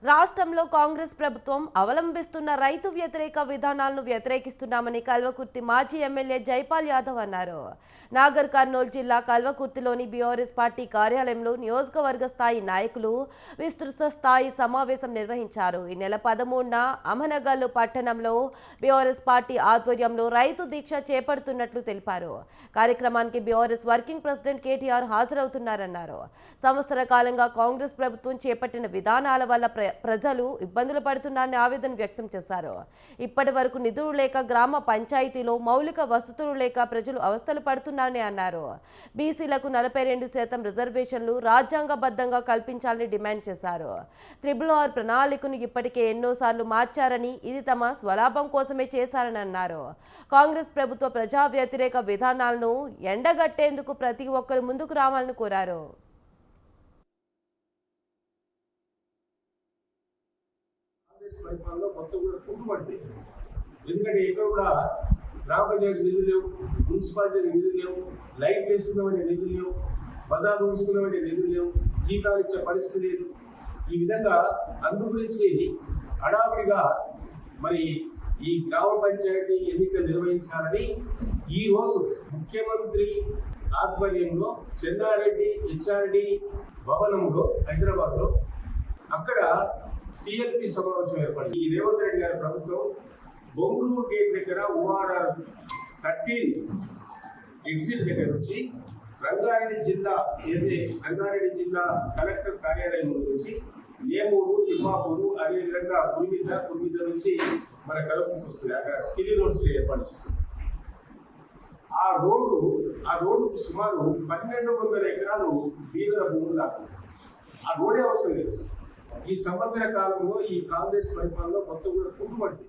రాష్ట్రంలో కాంగ్రెస్ ప్రభుత్వం అవలంబిస్తున్న రైతు వ్యతిరేక విధానాలను వ్యతిరేకిస్తున్నామని కల్వకుర్తి మాజీ ఎమ్మెల్యే జైపాల్ యాదవ్ అన్నారు. నాగర్ కర్నూలు జిల్లా కల్వకుర్తిలోని బీఆర్ఎస్ పార్టీ కార్యాలయంలో నియోజకవర్గ స్థాయి నాయకులు విస్తృత స్థాయి సమావేశం నిర్వహించారు. ఈ నెల 13న అమనగల్లు పట్టణంలో బీఆర్ఎస్ పార్టీ ఆధ్వర్యంలో రైతు దీక్ష చేపడుతున్నట్లు తెలిపారు. కార్యక్రమానికి బీఆర్ఎస్ వర్కింగ్ ప్రెసిడెంట్ కేటీఆర్ హాజరవుతున్నారన్నారు. సంవత్సర కాలంగా కాంగ్రెస్ ప్రభుత్వం చేపట్టిన విధానాల వల్ల ప్రజలు ఇబ్బందులు పడుతున్నారని ఆవేదన వ్యక్తం చేశారు. ఇప్పటి వరకు నిధులు లేక గ్రామ పంచాయతీలో మౌలిక వసతులు లేక ప్రజలు అవస్థలు పడుతున్నారని అన్నారు. బీసీలకు 42% రిజర్వేషన్లు రాజ్యాంగబద్ధంగా కల్పించాలని డిమాండ్ చేశారు. RRR ప్రణాళికను ఇప్పటికే ఎన్నోసార్లు మార్చారని, ఇది తమ స్వలాభం కోసమే చేశారని అన్నారు. కాంగ్రెస్ ప్రభుత్వ ప్రజా వ్యతిరేక విధానాలను ఎండగట్టేందుకు ప్రతి ఒక్కరు ముందుకు రావాలని కోరారు. పరిపాలనలో మొత్తం కూడా కుంటుపడింది. ఎందుకంటే ఇక్కడ కూడా గ్రామ పంచాయతీ నిధులు లేవు, మున్సిపాలిటీ నిధులు లేవు, లైట్ వేసుకున్నామంటే నిధులు లేవు, బజార్లు ఊసుకున్నామంటే నిధులు లేవు, జీతాలు ఇచ్చే పరిస్థితి లేదు. ఈ విధంగా అందు గురించి హడావిడిగా మరి ఈ గ్రామ పంచాయతీ ఎన్నికలు నిర్వహించాలని ఈ రోజు ముఖ్యమంత్రి ఆధ్వర్యంలో చెన్నారెడ్డి హెచ్ఆర్డి భవనంలో హైదరాబాద్లో అక్కడ CLP సమావేశం ఏర్పడింది. ఈ రేవంత్ రెడ్డి గారి ప్రభుత్వం బొంగుళూరు గేట్ దగ్గర ORR 13 ఎగ్జిట్ దగ్గర నుంచి రంగారెడ్డి జిల్లా రంగారెడ్డి కలెక్టర్ కార్యాలయం నుంచి నేమూరు, తిమ్మాపూరు, అదేవిధంగా కురిమిద్ద నుంచి మన కలుపుకు వస్తుంది. అక్కడ స్కిల్ రోడ్స్ ఏర్పడుతుంది. ఆ రోడ్డుకు సుమారు 1200 ఎకరాలు బీదల భూములు దాకా ఆ రోడే అవసరం లేదు. ఈ సంవత్సర కాలంలో ఈ కాంగ్రెస్ పరిపాలనలో మొత్తం కూడా కుంటుపడింది.